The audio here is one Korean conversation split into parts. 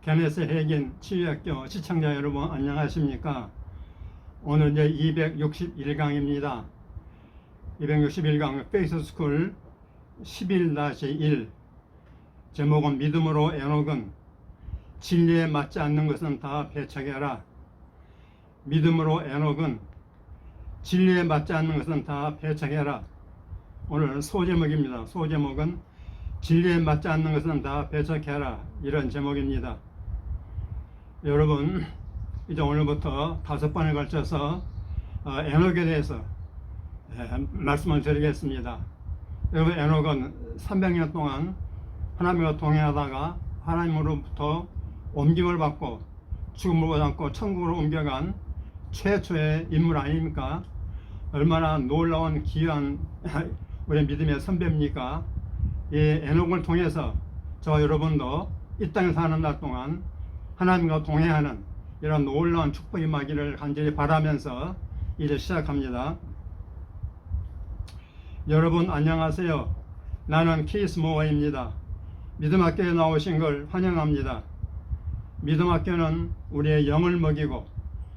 케네스 해긴 치유학교 시청자 여러분 안녕하십니까? 오늘 이제 261강입니다. 261강 페이스스쿨 11-1 제목은 믿음으로 에녹은 진리에 맞지 않는 것은 다 배척해라. 믿음으로 에녹은 진리에 맞지 않는 것은 다 배척해라. 오늘 소제목입니다. 소제목은 진리에 맞지 않는 것은 다 배척해라, 이런 제목입니다. 여러분, 이제 오늘부터 5번에 걸쳐서 에녹에 대해서 말씀을 드리겠습니다. 여러분, 에녹은 300년 동안 하나님과 동행하다가 하나님으로부터 옮김을 받고 죽음을 받고 천국으로 옮겨간 최초의 인물 아닙니까? 얼마나 놀라운 귀한 우리 믿음의 선배입니까? 이 에녹을 통해서 저와 여러분도 이 땅에 사는 날 동안 하나님과 동행하는 이런 놀라운 축복이 임하기를 간절히 바라면서 이제 시작합니다. 여러분 안녕하세요. 나는 케이스 모어입니다. 믿음학교에 나오신 걸 환영합니다. 믿음학교는 우리의 영을 먹이고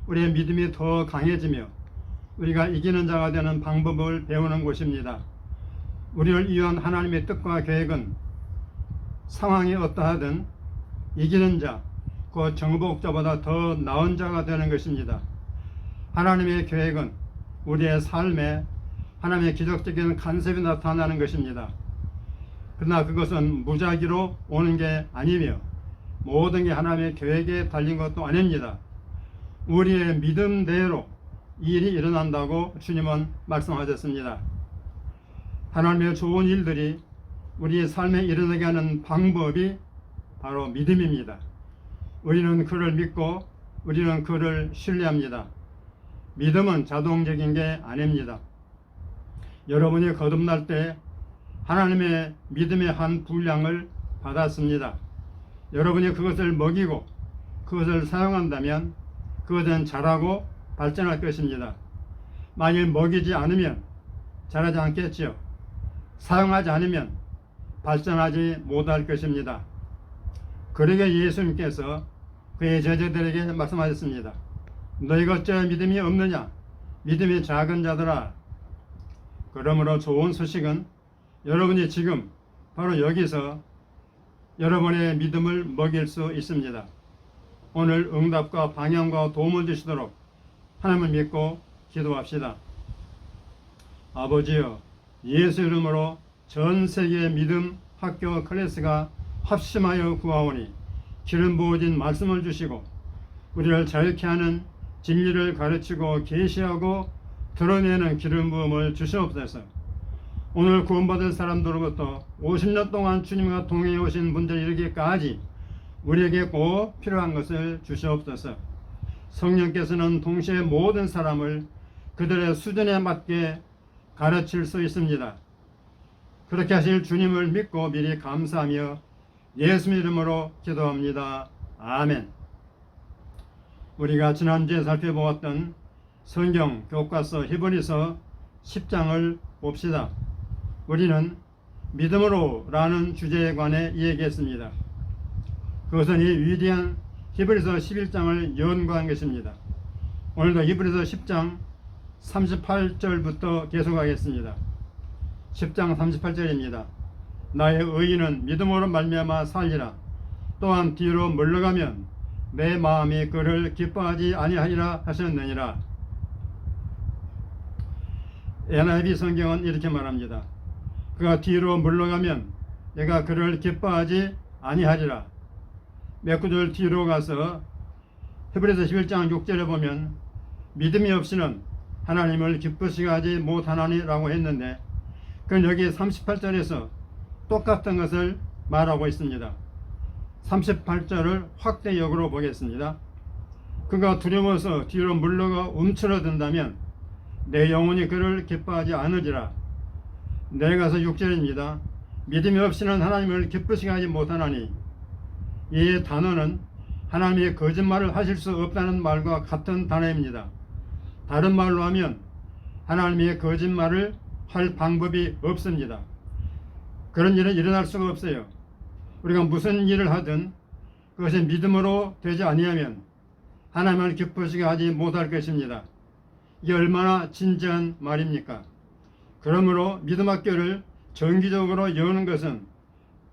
우리의 믿음이 더 강해지며 우리가 이기는 자가 되는 방법을 배우는 곳입니다. 우리를 위한 하나님의 뜻과 계획은 상황이 어떠하든 이기는 자, 그 정복자보다 더 나은 자가 되는 것입니다. 하나님의 계획은 우리의 삶에 하나님의 기적적인 간섭이 나타나는 것입니다. 그러나 그것은 무작위로 오는 게 아니며 모든 게 하나님의 계획에 달린 것도 아닙니다. 우리의 믿음대로 이 일이 일어난다고 주님은 말씀하셨습니다. 하나님의 좋은 일들이 우리의 삶에 일어나게 하는 방법이 바로 믿음입니다. 우리는 그를 믿고 우리는 그를 신뢰합니다. 믿음은 자동적인 게 아닙니다. 여러분이 거듭날 때 하나님의 믿음의 한 분량을 받았습니다. 여러분이 그것을 먹이고 그것을 사용한다면 그것은 자라고 발전할 것입니다. 만일 먹이지 않으면 자라지 않겠지요. 사용하지 않으면 발전하지 못할 것입니다. 그러게 예수님께서 그의 제자들에게 말씀하셨습니다. 너희가 어찌 믿음이 없느냐? 믿음이 작은 자들아. 그러므로 좋은 소식은 여러분이 지금 바로 여기서 여러분의 믿음을 먹일 수 있습니다. 오늘 응답과 방향과 도움을 주시도록 하나님을 믿고 기도합시다. 아버지여, 예수 이름으로 전 세계 믿음 학교 클래스가 합심하여 구하오니 기름 부어진 말씀을 주시고 우리를 자유케 하는 진리를 가르치고 계시하고 드러내는 기름 부음을 주시옵소서. 오늘 구원받을 사람들로부터 50년 동안 주님과 동행해 오신 분들 이르기까지 우리에게 꼭 필요한 것을 주시옵소서. 성령께서는 동시에 모든 사람을 그들의 수준에 맞게 가르칠 수 있습니다. 그렇게 하실 주님을 믿고 미리 감사하며 예수 이름으로 기도합니다. 아멘. 우리가 지난주에 살펴보았던 성경 교과서 히브리서 10장을 봅시다. 우리는 믿음으로 라는 주제에 관해 이야기했습니다. 그것은 이 위대한 히브리서 11장을 연구한 것입니다. 오늘도 히브리서 10장 38절부터 계속하겠습니다. 10장 38절입니다. 나의 의인은 믿음으로 말미암아 살리라. 또한 뒤로 물러가면 내 마음이 그를 기뻐하지 아니하리라 하셨느니라. NIV 성경은 이렇게 말합니다. 그가 뒤로 물러가면 내가 그를 기뻐하지 아니하리라. 몇 구절 뒤로 가서 히브리서 11장 6절에 보면 믿음이 없이는 하나님을 기쁘시게 하지 못하나니라고 했는데 그건 여기 38절에서 똑같은 것을 말하고 있습니다. 38절을 확대역으로 보겠습니다. 그가 두려워서 뒤로 물러가 움츠러든다면 내 영혼이 그를 기뻐하지 않으리라. 내려가서 6절입니다. 믿음이 없이는 하나님을 기쁘시게 하지 못하나니. 이 단어는 하나님이 거짓말을 하실 수 없다는 말과 같은 단어입니다. 다른 말로 하면 하나님이 거짓말을 할 방법이 없습니다. 그런 일은 일어날 수가 없어요. 우리가 무슨 일을 하든 그것이 믿음으로 되지 아니하면 하나님을 기쁘시게 하지 못할 것입니다. 이게 얼마나 진지한 말입니까? 그러므로 믿음 학교를 정기적으로 여는 것은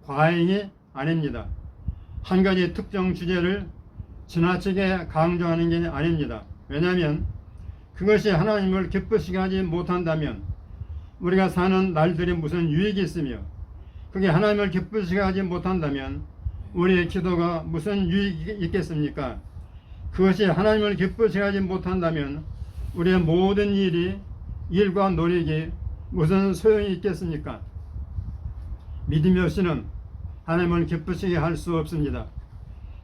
과잉이 아닙니다. 한 가지 특정 주제를 지나치게 강조하는 게 아닙니다. 왜냐하면 그것이 하나님을 기쁘시게 하지 못한다면 우리가 사는 날들이 무슨 유익이 있으며, 그게 하나님을 기쁘시게 하지 못한다면 우리의 기도가 무슨 유익이 있겠습니까? 그것이 하나님을 기쁘시게 하지 못한다면 우리의 모든 일과 노력이 무슨 소용이 있겠습니까? 믿음이 없이는 하나님을 기쁘시게 할 수 없습니다.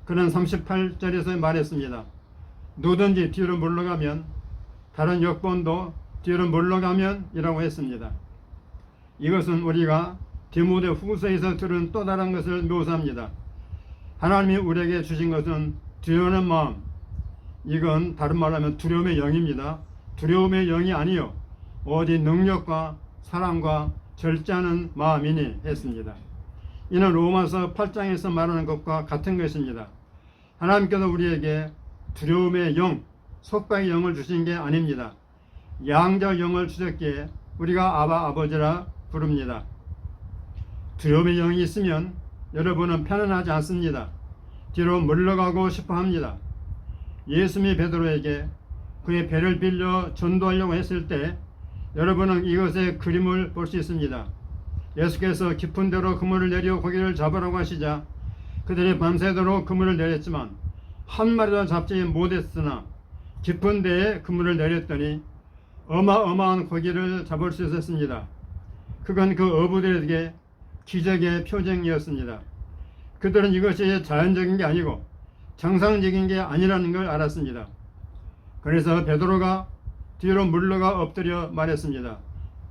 그는 38절에서 말했습니다. 누구든지 뒤로 물러가면, 다른 역본도 뒤로 물러가면 이라고 했습니다. 이것은 우리가 디모데 후서에서 들은 또 다른 것을 묘사합니다. 하나님이 우리에게 주신 것은 두려워하는 마음, 이건 다른 말로 하면 두려움의 영입니다. 두려움의 영이 아니요 오직 능력과 사랑과 절제하는 마음이니 했습니다. 이는 로마서 8장에서 말하는 것과 같은 것입니다. 하나님께서 우리에게 두려움의 영, 속박의 영을 주신 게 아닙니다. 양자 영을 주셨기에 우리가 아바 아버지라 부릅니다. 두려움의 영이 있으면 여러분은 편안하지 않습니다. 뒤로 물러가고 싶어 합니다. 예수님이 베드로에게 그의 배를 빌려 전도하려고 했을 때 여러분은 이것의 그림을 볼 수 있습니다. 예수께서 깊은 데로 그물을 내려 고기를 잡으라고 하시자 그들이 밤새도록 그물을 내렸지만 한 마리도 잡지 못했으나 깊은 데에 그물을 내렸더니 어마어마한 고기를 잡을 수 있었습니다. 그건 그 어부들에게 기적의 표징이었습니다. 그들은 이것이 자연적인 게 아니고 정상적인 게 아니라는 걸 알았습니다. 그래서 베드로가 뒤로 물러가 엎드려 말했습니다.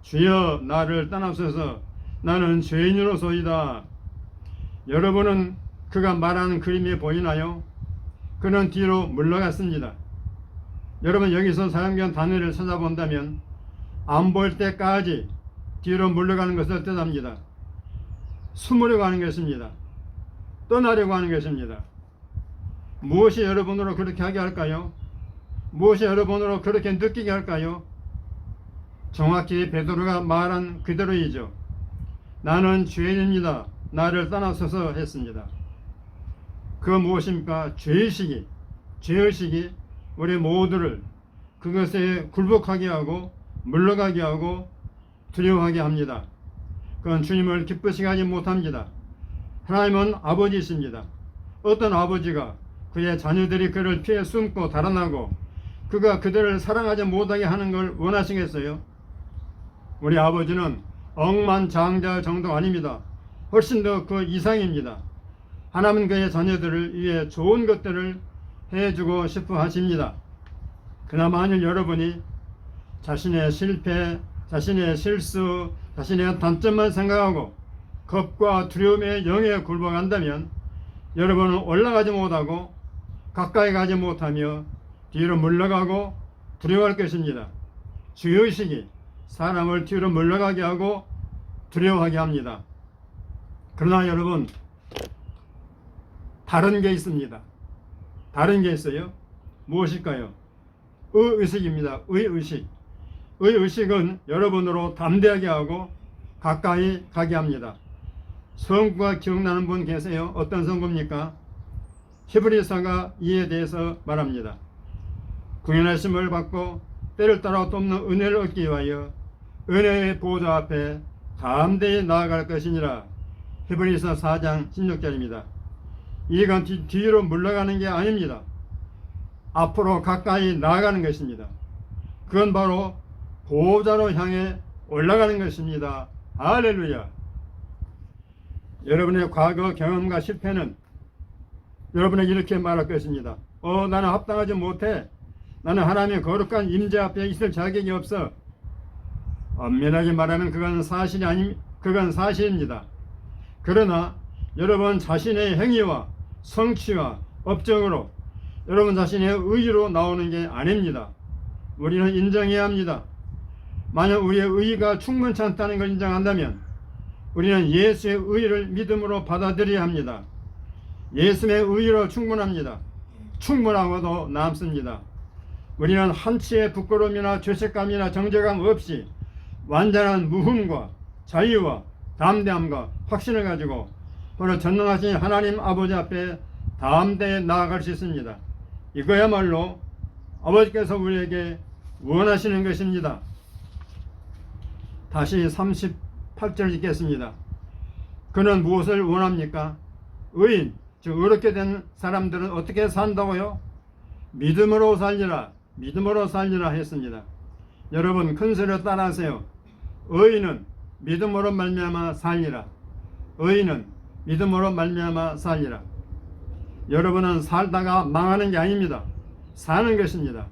주여, 나를 떠나소서, 나는 죄인으로소이다. 여러분은 그가 말하는 그림이 보이나요? 그는 뒤로 물러갔습니다. 여러분, 여기서 사용된 단어를 찾아본다면 안 보일 때까지 뒤로 물러가는 것을 뜻합니다. 숨으려고 하는 것입니다. 떠나려고 하는 것입니다. 무엇이 여러분으로 그렇게 하게 할까요? 무엇이 여러분으로 그렇게 느끼게 할까요? 정확히 베드로가 말한 그대로이죠. 나는 죄인입니다. 나를 떠나소서 했습니다. 그 무엇입니까? 죄의식이 우리 모두를 그것에 굴복하게 하고 물러가게 하고 두려워하게 합니다. 그건 주님을 기쁘시게 하지 못합니다. 하나님은 아버지이십니다. 어떤 아버지가 그의 자녀들이 그를 피해 숨고 달아나고 그가 그들을 사랑하지 못하게 하는 걸 원하시겠어요? 우리 아버지는 억만장자 정도 아닙니다. 훨씬 더 그 이상입니다. 하나님은 그의 자녀들을 위해 좋은 것들을 해주고 싶어 하십니다. 그러나 만일 여러분이 자신의 실패, 자신의 실수, 자신의 단점만 생각하고 겁과 두려움의 영에 굴복한다면 여러분은 올라가지 못하고 가까이 가지 못하며 뒤로 물러가고 두려워할 것입니다. 죄의식이 사람을 뒤로 물러가게 하고 두려워하게 합니다. 그러나 여러분, 다른 게 있습니다. 다른 게 있어요. 무엇일까요? 의의식입니다. 의의식. 의의식은 여러분으로 담대하게 하고 가까이 가게 합니다. 성구가 기억나는 분 계세요? 어떤 성구입니까? 히브리서가 이에 대해서 말합니다. 구원하심을 받고 때를 따라 돕는 은혜를 얻기 위하여 은혜의 보좌 앞에 담대히 나아갈 것이니라. 히브리서 4장 16절입니다. 이건 뒤로 물러가는 게 아닙니다. 앞으로 가까이 나아가는 것입니다. 그건 바로 보좌로 향해 올라가는 것입니다. 할렐루야. 여러분의 과거 경험과 실패는 여러분에게 이렇게 말할 것입니다. 나는 합당하지 못해. 나는 하나님의 거룩한 임재 앞에 있을 자격이 없어. 엄밀하게 말하면 그건 사실입니다. 그러나 여러분 자신의 행위와 성취와 업적으로 여러분 자신의 의의로 나오는 게 아닙니다. 우리는 인정해야 합니다. 만약 우리의 의의가 충분치 않다는 걸 인정한다면 우리는 예수의 의의를 믿음으로 받아들여야 합니다. 예수님의 의로 충분합니다. 충분하고도 남습니다. 우리는 한치의 부끄러움이나 죄책감이나 정죄감 없이 완전한 무흠과 자유와 담대함과 확신을 가지고 바로 전능하신 하나님 아버지 앞에 담대히 나아갈 수 있습니다. 이거야말로 아버지께서 우리에게 원하시는 것입니다. 다시 38절 읽겠습니다. 그는 무엇을 원합니까? 의인, 즉 의롭게 된 사람들은 어떻게 산다고요? 믿음으로 살리라, 믿음으로 살리라 했습니다. 여러분 큰 소리로 따라하세요. 의인은 믿음으로 말미암아 살리라. 의인은 믿음으로 말미암아 살리라. 여러분은 살다가 망하는 게 아닙니다. 사는 것입니다.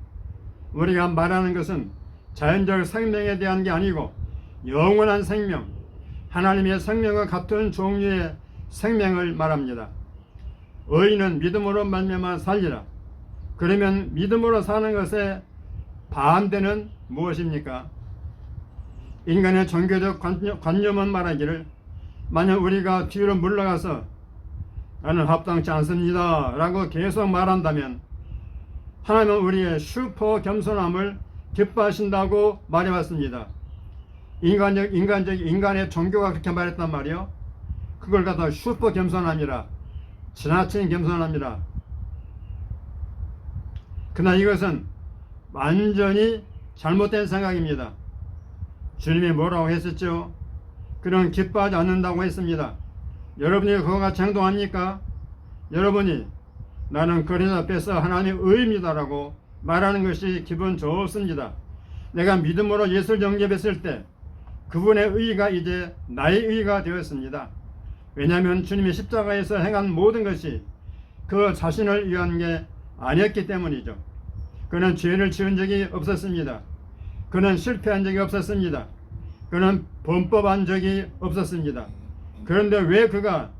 우리가 말하는 것은 자연적 생명에 대한 게 아니고 영원한 생명, 하나님의 생명과 같은 종류의 생명을 말합니다. 의인은 믿음으로 말미암아 살리라. 그러면 믿음으로 사는 것의 반대는 무엇입니까? 인간의 종교적 관념은 말하기를 만약 우리가 뒤로 물러가서 나는 합당치 않습니다 라고 계속 말한다면 하나님은 우리의 슈퍼 겸손함을 기뻐하신다고 말해왔습니다. 인간의 종교가 그렇게 말했단 말이요. 그걸 갖다 슈퍼 겸손함이라, 지나친 겸손함이라. 그러나 이것은 완전히 잘못된 생각입니다. 주님이 뭐라고 했었죠? 그는 기뻐하지 않는다고 했습니다. 여러분이 그와 같이 행동합니까? 여러분이 나는 그리스도 앞에서 하나님의 의입니다 라고 말하는 것이 기분 좋습니다. 내가 믿음으로 예수를 영접했을 때 그분의 의가 이제 나의 의가 되었습니다. 왜냐하면 주님이 십자가에서 행한 모든 것이 그 자신을 위한 게 아니었기 때문이죠. 그는 죄를 지은 적이 없었습니다. 그는 실패한 적이 없었습니다. 그는 범법한 적이 없었습니다. 그런데 왜 그가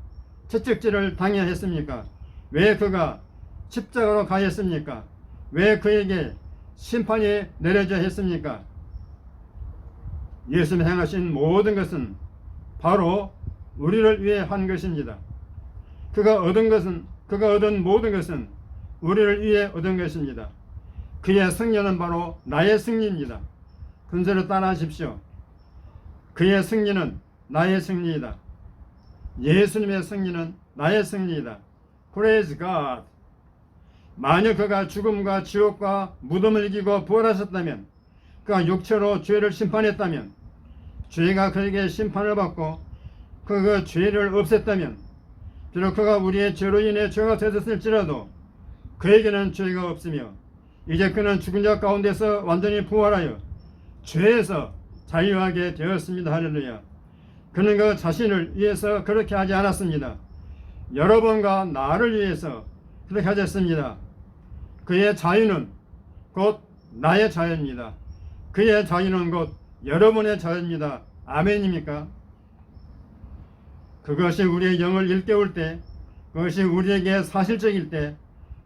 채찍질을 당해야 했습니까? 왜 그가 십자가로 가야 했습니까? 왜 그에게 심판이 내려져야 했습니까? 예수님이 행하신 모든 것은 바로 우리를 위해 한 것입니다. 그가 얻은 모든 것은 우리를 위해 얻은 것입니다. 그의 승리는 바로 나의 승리입니다. 근세로 따라하십시오. 그의 승리는 나의 승리이다. 예수님의 승리는 나의 승리이다. Praise God. 만약 그가 죽음과 지옥과 무덤을 이기고 부활하셨다면, 그가 육체로 죄를 심판했다면, 죄가 그에게 심판을 받고 그 죄를 없앴다면, 비록 그가 우리의 죄로 인해 죄가 되었을지라도 그에게는 죄가 없으며 이제 그는 죽은 자 가운데서 완전히 부활하여 죄에서 자유하게 되었습니다. 할렐루야. 그는 그 자신을 위해서 그렇게 하지 않았습니다. 여러분과 나를 위해서 그렇게 하셨습니다. 그의 자유는 곧 나의 자유입니다. 그의 자유는 곧 여러분의 자유입니다. 아멘입니까? 그것이 우리의 영을 일깨울 때, 그것이 우리에게 사실적일 때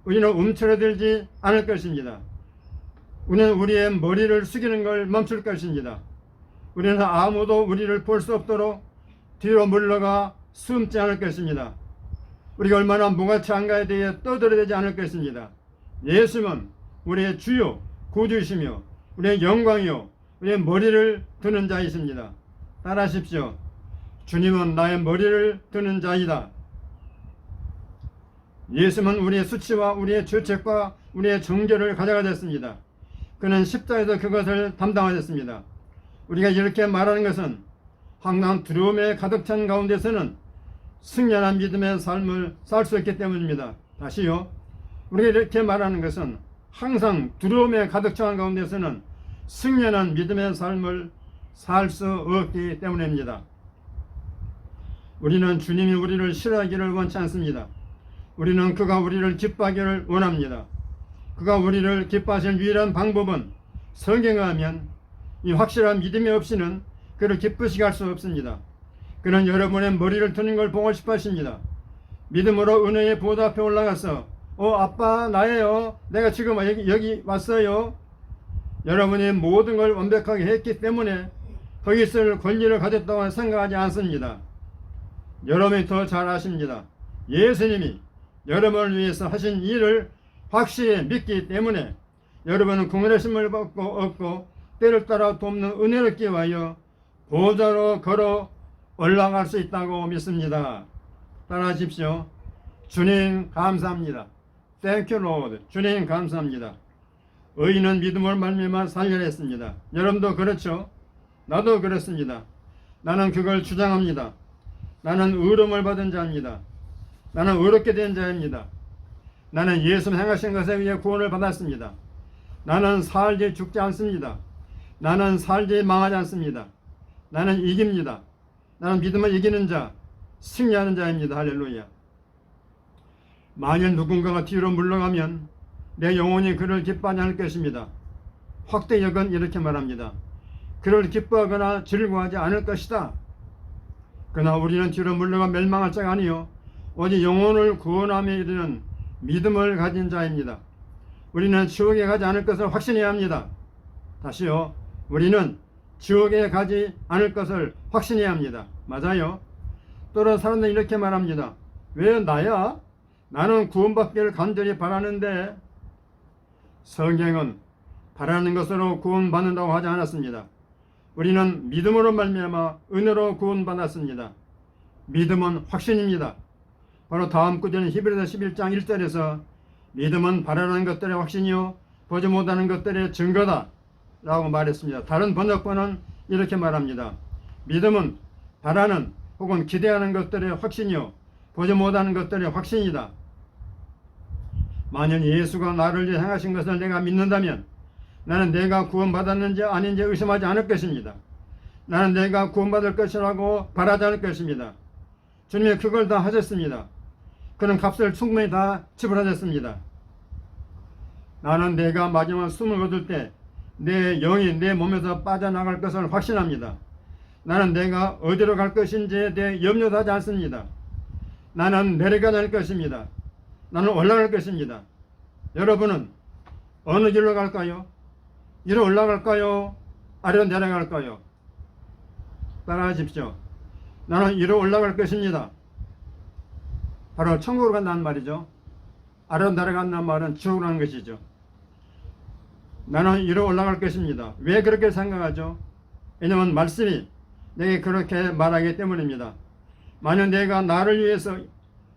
우리는 움츠러들지 않을 것입니다. 우리는 우리의 머리를 숙이는 걸 멈출 것입니다. 우리는 아무도 우리를 볼 수 없도록 뒤로 물러가 숨지 않을 것입니다. 우리가 얼마나 무가치한가에 대해 떠들어대지 않을 것입니다. 예수는 우리의 주요 구주이시며 우리의 영광이요 우리의 머리를 드는 자이십니다. 따라하십시오. 주님은 나의 머리를 드는 자이다. 예수는 우리의 수치와 우리의 죄책과 우리의 정죄를 가져가셨습니다. 그는 십자가에서 그것을 담당하셨습니다. 우리가 이렇게 말하는 것은 항상 두려움에 가득 찬 가운데서는 승리한 믿음의 삶을 살 수 있기 때문입니다. 다시요. 우리가 이렇게 말하는 것은 항상 두려움에 가득 찬 가운데서는 승리한 믿음의 삶을 살 수 없기 때문입니다. 우리는 주님이 우리를 싫어하기를 원치 않습니다. 우리는 그가 우리를 기뻐하기를 원합니다. 그가 우리를 기뻐하실 유일한 방법은 성경에 하면 이 확실한 믿음이 없이는 그를 기쁘시게 할 수 없습니다. 그는 여러분의 머리를 드는 걸 보고 싶어 하십니다. 믿음으로 은혜의 보좌 앞에 올라가서 아빠 나예요. 내가 지금 여기 왔어요. 여러분이 모든 걸 완벽하게 했기 때문에 거기 있을 권리를 가졌다고 생각하지 않습니다. 여러분이 더 잘 아십니다. 예수님이 여러분을 위해서 하신 일을 확실히 믿기 때문에 여러분은 국민의심을 얻고 때를 따라 돕는 은혜를 기하여 보좌로 걸어 올라갈 수 있다고 믿습니다. 따라하십시오. 주님 감사합니다. Thank you, Lord. 주님 감사합니다. 의인은 믿음을 말미암아 살려냈습니다. 여러분도 그렇죠? 나도 그렇습니다. 나는 그걸 주장합니다. 나는 의로움을 받은 자입니다. 나는 의롭게 된 자입니다. 나는 예수님 행하신 것에 의해 구원을 받았습니다. 나는 살지 죽지 않습니다. 나는 살지 망하지 않습니다. 나는 이깁니다. 나는 믿음을 이기는 자, 승리하는 자입니다. 할렐루야. 만일 누군가가 뒤로 물러가면 내 영혼이 그를 기뻐하지 않을 것입니다. 확대역은 이렇게 말합니다. 그를 기뻐하거나 즐거워하지 않을 것이다. 그러나 우리는 뒤로 물러가 멸망할 자가 아니요 오직 영혼을 구원함에 이르는 믿음을 가진 자입니다. 우리는 지옥에 가지 않을 것을 확신해야 합니다. 다시요. 우리는 지옥에 가지 않을 것을 확신해야 합니다. 맞아요. 또한 사람들은 이렇게 말합니다. 왜 나야? 나는 구원받기를 간절히 바라는데. 성경은 바라는 것으로 구원받는다고 하지 않았습니다. 우리는 믿음으로 말미암아 은혜로 구원받았습니다. 믿음은 확신입니다. 바로 다음 구절인 히브리서 11장 1절에서 믿음은 바라는 것들의 확신이요 보지 못하는 것들의 증거다 라고 말했습니다. 다른 번역본은 이렇게 말합니다. 믿음은 바라는 혹은 기대하는 것들의 확신이요 보지 못하는 것들의 확신이다. 만약 예수가 나를 위해 행하신 것을 내가 믿는다면 나는 내가 구원받았는지 아닌지 의심하지 않을 것입니다. 나는 내가 구원받을 것이라고 바라지 않을 것입니다. 주님이 그걸 다 하셨습니다. 그런 값을 충분히 다 지불하셨습니다. 나는 내가 마지막 숨을 거둘 때 내 영이 내 몸에서 빠져나갈 것을 확신합니다. 나는 내가 어디로 갈 것인지에 대해 염려도 하지 않습니다. 나는 내려가지 않을 것입니다. 나는 올라갈 것입니다. 여러분은 어느 길로 갈까요? 위로 올라갈까요? 아래로 내려갈까요? 따라하십시오. 나는 위로 올라갈 것입니다. 바로 천국으로 간다는 말이죠. 아래로 내려간다는 말은 지옥으로 가는 것이죠. 나는 위로 올라갈 것입니다. 왜 그렇게 생각하죠? 왜냐하면 말씀이 내게 그렇게 말하기 때문입니다. 만약 내가 나를 위해서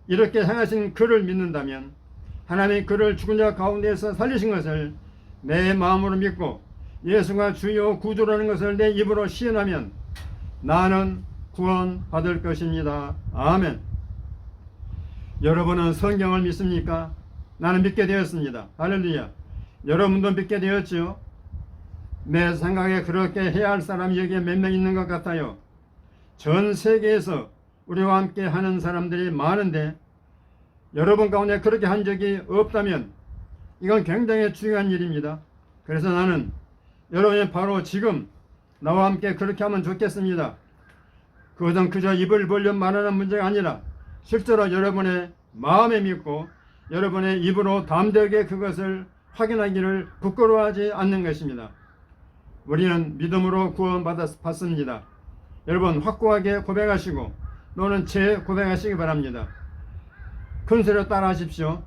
이렇게 행하신 그를 믿는다면 하나님이 그를 죽은 자 가운데서 살리신 것을 내 마음으로 믿고 예수가 주요 구주라는 것을 내 입으로 시인하면 나는 구원받을 것입니다. 아멘. 여러분은 성경을 믿습니까? 나는 믿게 되었습니다. 할렐루야. 여러분도 믿게 되었죠? 내 생각에 그렇게 해야 할 사람이 여기에 몇 명 있는 것 같아요. 전 세계에서 우리와 함께 하는 사람들이 많은데 여러분 가운데 그렇게 한 적이 없다면 이건 굉장히 중요한 일입니다. 그래서 나는 여러분이 바로 지금 나와 함께 그렇게 하면 좋겠습니다. 그것은 그저 입을 벌려 말하는 문제가 아니라 실제로 여러분의 마음에 믿고 여러분의 입으로 담대하게 그것을 확인하기를 부끄러워하지 않는 것입니다. 우리는 믿음으로 구원받았습니다. 여러분 확고하게 고백하시고 너는 재고백하시기 바랍니다. 큰 소리로 따라하십시오.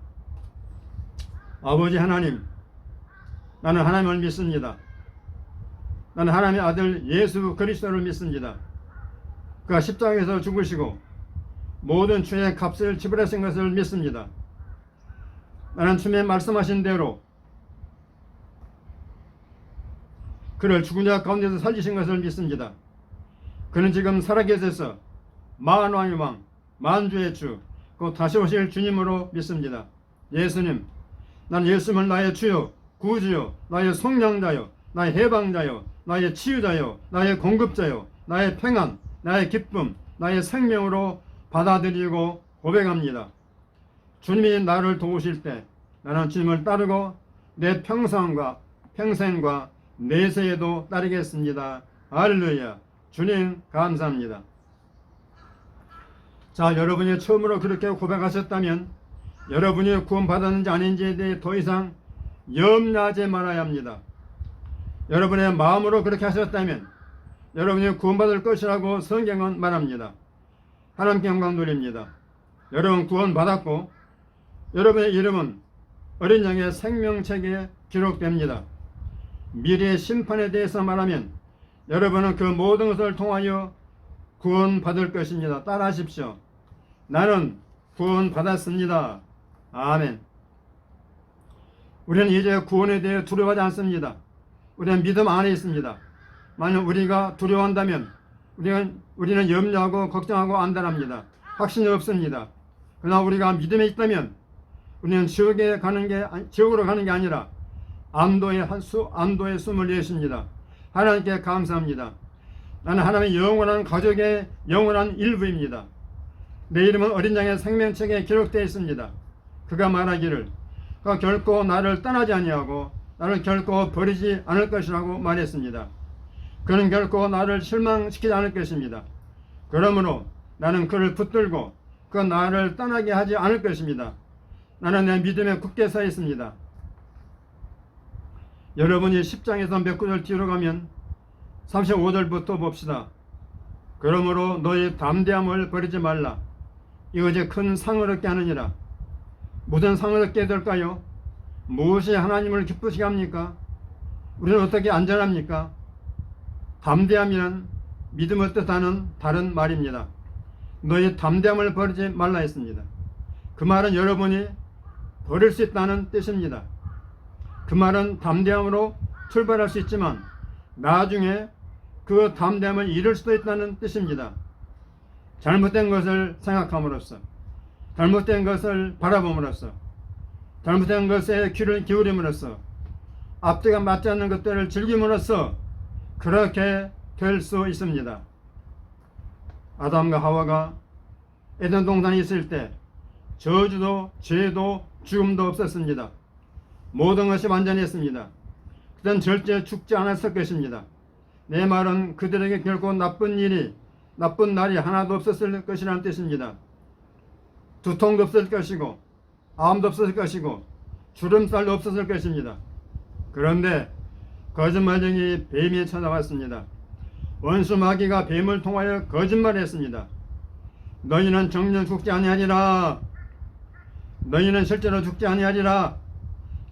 아버지 하나님, 나는 하나님을 믿습니다. 나는 하나님의 아들 예수 그리스도를 믿습니다. 그가 십자가에서 죽으시고 모든 죄의 값을 지불하신 것을 믿습니다. 나는 주님의 말씀하신 대로 그를 죽은 자 가운데서 살리신 것을 믿습니다. 그는 지금 살아계셔서 만왕의 왕, 만주의 주, 곧 다시 오실 주님으로 믿습니다. 예수님, 난 예수님을 나의 주요, 구주요, 나의 속량자요, 나의 해방자요, 나의 치유자요, 나의 공급자요, 나의 평안, 나의 기쁨, 나의 생명으로 받아들이고 고백합니다. 주님이 나를 도우실 때 나는 주님을 따르고 내 평생과 내세에도 따르겠습니다. 할렐루야. 주님 감사합니다. 자, 여러분이 처음으로 그렇게 고백하셨다면 여러분이 구원받았는지 아닌지에 대해 더 이상 염려하지 말아야 합니다. 여러분의 마음으로 그렇게 하셨다면 여러분이 구원받을 것이라고 성경은 말합니다. 하나님께 영광 돌립니다. 여러분 구원받았고 여러분의 이름은 어린 양의 생명책에 기록됩니다. 미래의 심판에 대해서 말하면 여러분은 그 모든 것을 통하여 구원받을 것입니다. 따라하십시오. 나는 구원받았습니다. 아멘. 우리는 이제 구원에 대해 두려워하지 않습니다. 우리는 믿음 안에 있습니다. 만약 우리가 두려워한다면 우리는 염려하고 걱정하고 안달합니다. 확신이 없습니다. 그러나 우리가 믿음에 있다면 우리는 지옥으로 가는 게 아니라 안도의 숨을 내쉽니다. 하나님께 감사합니다. 나는 하나님의 영원한 가족의 영원한 일부입니다. 내 이름은 어린 양의 생명책에 기록되어 있습니다. 그가 말하기를 그가 결코 나를 떠나지 아니하고 나를 결코 버리지 않을 것이라고 말했습니다. 그는 결코 나를 실망시키지 않을 것입니다. 그러므로 나는 그를 붙들고 그가 나를 떠나게 하지 않을 것입니다. 나는 내 믿음에 굳게 서 있습니다. 여러분이 10장에서 몇 구절 뒤로 가면 35절부터 봅시다. 그러므로 너의 담대함을 버리지 말라. 이것이 큰 상을 얻게 하느니라. 무슨 상을 얻게 될까요? 무엇이 하나님을 기쁘시게 합니까? 우리는 어떻게 안전합니까? 담대함이란 믿음을 뜻하는 다른 말입니다. 너의 담대함을 버리지 말라 했습니다. 그 말은 여러분이 버릴 수 있다는 뜻입니다. 그 말은 담대함으로 출발할 수 있지만 나중에 그 담대함을 잃을 수도 있다는 뜻입니다. 잘못된 것을 생각함으로써, 잘못된 것을 바라봄으로써, 잘못된 것에 귀를 기울임으로써, 앞뒤가 맞지 않는 것들을 즐김으로써 그렇게 될 수 있습니다. 아담과 하와가 에덴 동산에 있을 때 저주도 죄도 죽음도 없었습니다. 모든 것이 완전했습니다. 그땐 절대 죽지 않았을 것입니다. 내 말은 그들에게 결코 나쁜 날이 하나도 없었을 것이라는 뜻입니다. 두통도 없을 것이고 암도 없었을 것이고 주름살도 없었을 것입니다. 그런데 거짓말쟁이 뱀이 찾아왔습니다. 원수 마귀가 뱀을 통하여 거짓말했습니다. 너희는 정녕 죽지 아니하리라. 너희는 실제로 죽지 아니하리라.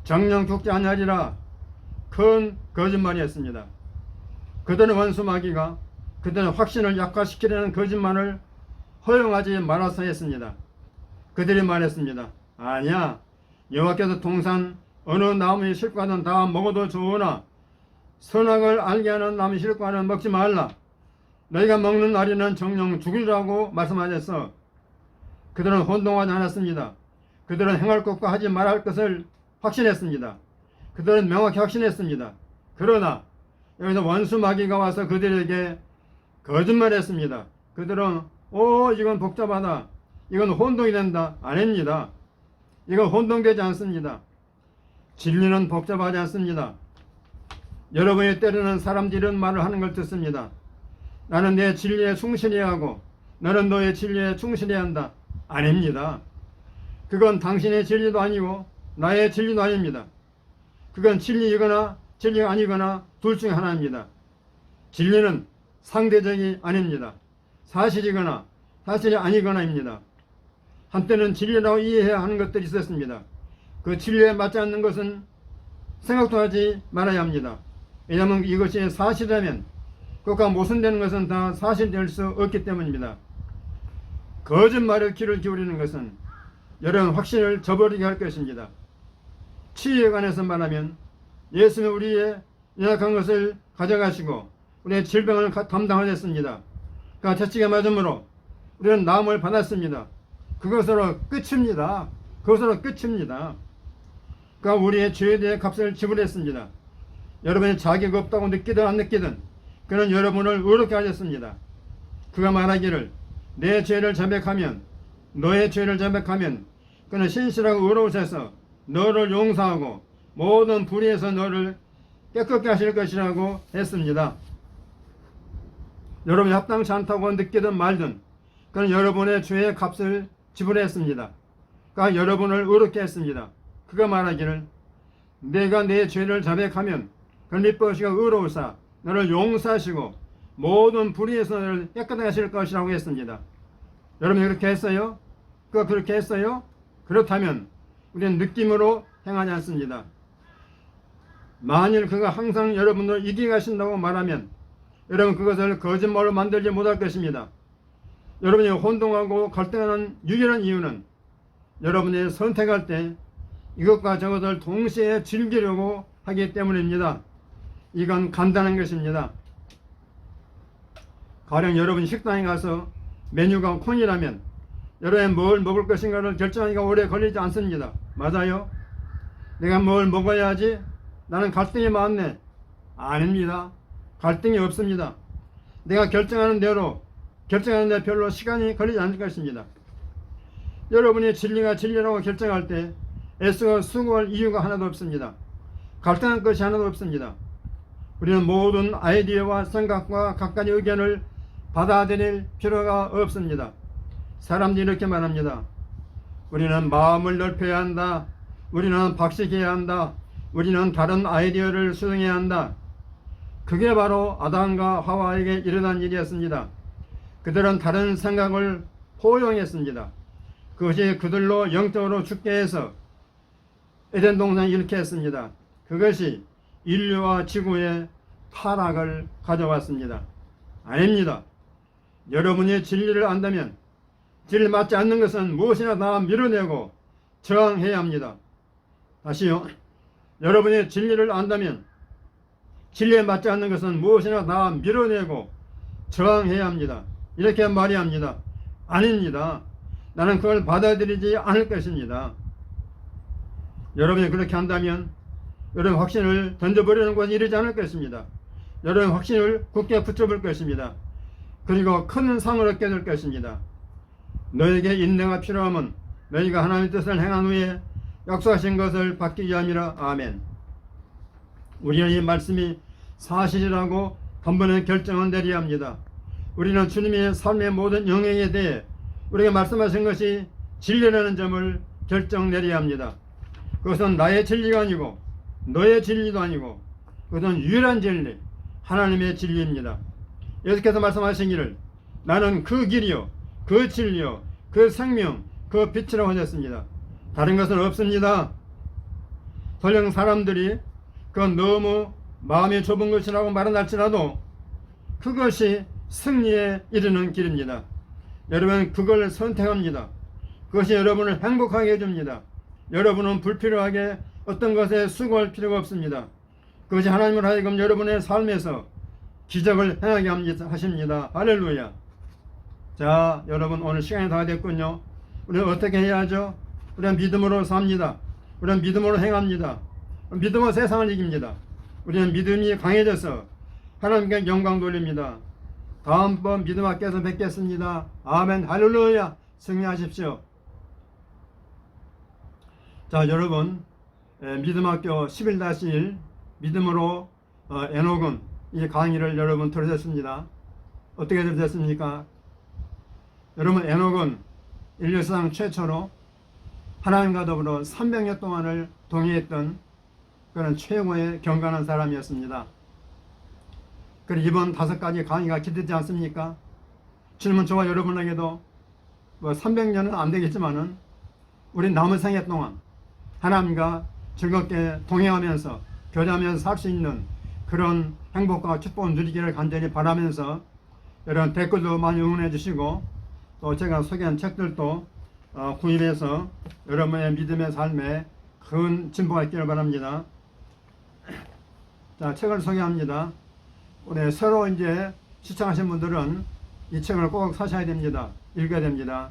정녕 죽지 아니하리라. 큰 거짓말이었습니다. 그들은 원수 마귀가 그들의 확신을 약화시키려는 거짓말을 허용하지 말아서 했습니다. 그들이 말했습니다. 아니야, 여호와께서 동산 어느 나무의 실과는 다 먹어도 좋으나 선악을 알게 하는 나무의 실과는 먹지 말라. 너희가 먹는 날에는 정녕 죽으리라고 말씀하셔서 그들은 혼동하지 않았습니다. 그들은 행할 것과 하지 말할 것을 확신했습니다. 그들은 명확히 확신했습니다. 그러나 여기서 원수 마귀가 와서 그들에게 거짓말했습니다. 그들은 이건 복잡하다. 이건 혼동이 된다. 아닙니다. 이건 혼동되지 않습니다. 진리는 복잡하지 않습니다. 여러분이 때로는 사람들이 이런 말을 하는 걸 듣습니다. 나는 내 진리에 충실해야 하고 너는 너의 진리에 충실해야 한다. 아닙니다. 그건 당신의 진리도 아니고 나의 진리도 아닙니다. 그건 진리이거나 진리가 아니거나 둘 중에 하나입니다. 진리는 상대적이 아닙니다. 사실이거나 사실이 아니거나입니다. 한때는 진리라고 이해해야 하는 것들이 있었습니다. 그 진리에 맞지 않는 것은 생각도 하지 말아야 합니다. 왜냐하면 이것이 사실이라면 그것과 모순되는 것은 다 사실될 수 없기 때문입니다. 거짓말에 귀를 기울이는 것은 여러분 확신을 저버리게 할 것입니다. 치유에 관해서 말하면 예수는 우리의 연약한 것을 가져가시고 우리의 질병을 담당하셨습니다. 그가 채찍에 맞음으로 우리는 나음을 받았습니다. 그것으로 끝입니다. 그것으로 끝입니다. 그가 우리의 죄에 대해 값을 지불했습니다. 여러분이 자격 없다고 느끼든 안 느끼든 그는 여러분을 의롭게 하셨습니다. 그가 말하기를 내 죄를 자백하면 너의 죄를 자백하면 그는 신실하고 의로우셔서 너를 용서하고 모든 불의에서 너를 깨끗게 하실 것이라고 했습니다. 여러분이 합당치 않다고 느끼든 말든 그는 여러분의 죄의 값을 지불했습니다. 그가 여러분을 의롭게 했습니다. 그가 말하기를 내가 내 죄를 자백하면 그는 미쁘시고 의로우사 너를 용서하시고 모든 불의에서 너를 깨끗하게 하실 것이라고 했습니다. 여러분이 그렇게 했어요? 그가 그렇게 했어요? 그렇다면 우리는 느낌으로 행하지 않습니다. 만일 그가 항상 여러분을 이기게 하신다고 말하면 여러분 그것을 거짓말로 만들지 못할 것입니다. 여러분이 혼동하고 갈등하는 유일한 이유는 여러분이 선택할 때 이것과 저것을 동시에 즐기려고 하기 때문입니다. 이건 간단한 것입니다. 가령 여러분 식당에 가서 메뉴가 콩이라면 여러분이 뭘 먹을 것인가를 결정하기가 오래 걸리지 않습니다. 맞아요? 내가 뭘 먹어야 하지? 나는 갈등이 많네. 아닙니다. 갈등이 없습니다. 내가 결정하는 대로 결정하는 데 별로 시간이 걸리지 않을 것입니다. 여러분이 진리가 진리라고 결정할 때 애써 수고할 이유가 하나도 없습니다. 갈등할 것이 하나도 없습니다. 우리는 모든 아이디어와 생각과 각가지 의견을 받아들일 필요가 없습니다. 사람들이 이렇게 말합니다. 우리는 마음을 넓혀야 한다. 우리는 박식해야 한다. 우리는 다른 아이디어를 수용해야 한다. 그게 바로 아담과 하와에게 일어난 일이었습니다. 그들은 다른 생각을 포용했습니다. 그것이 그들로 영적으로 죽게 해서 에덴 동산을 잃게 했습니다. 그것이 인류와 지구의 타락을 가져왔습니다. 아닙니다. 여러분이 진리를 안다면 진리에 맞지 않는 것은 무엇이나 다 밀어내고 저항해야 합니다. 다시요. 여러분이 진리를 안다면 진리에 맞지 않는 것은 무엇이나 다 밀어내고 저항해야 합니다. 이렇게 말해야 합니다. 아닙니다. 나는 그걸 받아들이지 않을 것입니다. 여러분이 그렇게 한다면 여러분 확신을 던져버리는 곳에 이르지 않을 것입니다. 여러분 확신을 굳게 붙여볼 것입니다. 그리고 큰 상을 얻게 될 것입니다. 너에게 인내가 필요하면 너희가 하나님의 뜻을 행한 후에 약속하신 것을 받기 위함이라. 아멘. 우리는 이 말씀이 사실이라고 한번에 결정을 내려야 합니다. 우리는 주님의 삶의 모든 영역에 대해 우리가 말씀하신 것이 진리라는 점을 결정 내려야 합니다. 그것은 나의 진리가 아니고 너의 진리도 아니고 그것은 유일한 진리, 하나님의 진리입니다. 예수께서 말씀하시기를 나는 그 길이요 그 진리요 그 생명 그 빛이라고 하셨습니다. 다른 것은 없습니다. 설령 사람들이 그건 너무 마음이 좁은 것이라고 말은 할지라도 그것이 승리에 이르는 길입니다. 여러분 그걸 선택합니다. 그것이 여러분을 행복하게 해줍니다. 여러분은 불필요하게 어떤 것에 수고할 필요가 없습니다. 그것이 하나님을 하여금 여러분의 삶에서 기적을 행하게 하십니다. 할렐루야. 자, 여러분 오늘 시간이 다 됐군요. 우리는 어떻게 해야 하죠? 우리는 믿음으로 삽니다. 우리는 믿음으로 행합니다. 믿음으로 세상을 이깁니다. 우리는 믿음이 강해져서 하나님께 영광 돌립니다. 다음번 믿음 학교에서 뵙겠습니다. 아멘. 할렐루야. 승리하십시오. 자, 여러분 믿음학교 11-1 믿음으로 에녹은 이 강의를 여러분 들으셨습니다. 어떻게 들으셨습니까? 여러분 에녹은 인류사상 최초로 하나님과 더불어 300년 동안을 동행했던 그런 최고의 경건한 사람이었습니다. 그리고 이번 5가지 강의가 기대되지 않습니까? 주님은 저와 여러분에게도 300년은 안 되겠지만은 우리 남은 생애 동안 하나님과 즐겁게 동행하면서 교제하면서 살 수 있는 그런 행복과 축복을 누리기를 간절히 바라면서 여러분 댓글도 많이 응원해 주시고 또 제가 소개한 책들도 구입해서 여러분의 믿음의 삶에 큰 진보가 있기를 바랍니다. 자, 책을 소개합니다. 오늘 새로 이제 시청하신 분들은 이 책을 꼭 사셔야 됩니다. 읽어야 됩니다.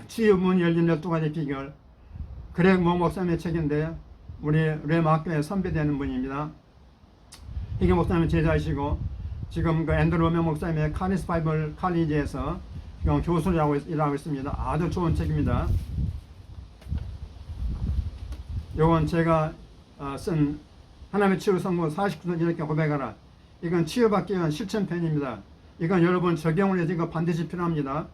치유문 열린 12가지 비결. 그렉 모 목사님의 책인데 우리 레마학교에 선배되는 분입니다. 이게 목사님 제자이시고 지금 그 앤드루 워메 목사님의 카리스 바이블 칼리지에서 교수로 일하고 있습니다. 아주 좋은 책입니다. 요건 제가 쓴 하나님의 치유 성공 49선 이렇게 고백하라. 이건 치유받기 위한 실천편입니다. 이건 여러분 적용을 해서 이거 반드시 필요합니다.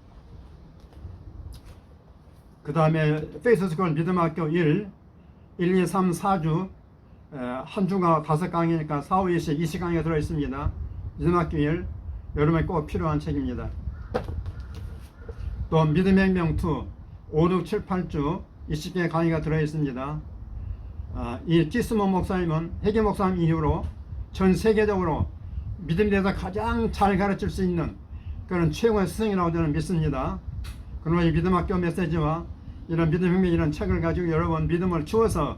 그 다음에 페이스스쿨 믿음학교 1, 2, 3, 4주 한 주가 5강의니까 4, 5, 20, 20강의가 들어있습니다. 믿음학교 1, 여러분에 꼭 필요한 책입니다. 또 믿음의 혁명 2, 5, 6, 7, 8주 20개 강의가 들어있습니다. 이 키스먼 목사님은 회계 목사님 이후로 전 세계적으로 믿음에 대해서 가장 잘 가르칠 수 있는 그런 최고의 스승이라고 저는 믿습니다. 그러나 이 믿음학교 메시지와 이런 믿음혁명 이런 책을 가지고 여러분 믿음을 키워서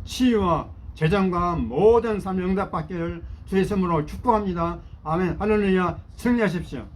치유와 재정과 모든 삶의 응답받기를 주의 이름으로 축복합니다. 아멘. 할렐루야. 승리하십시오.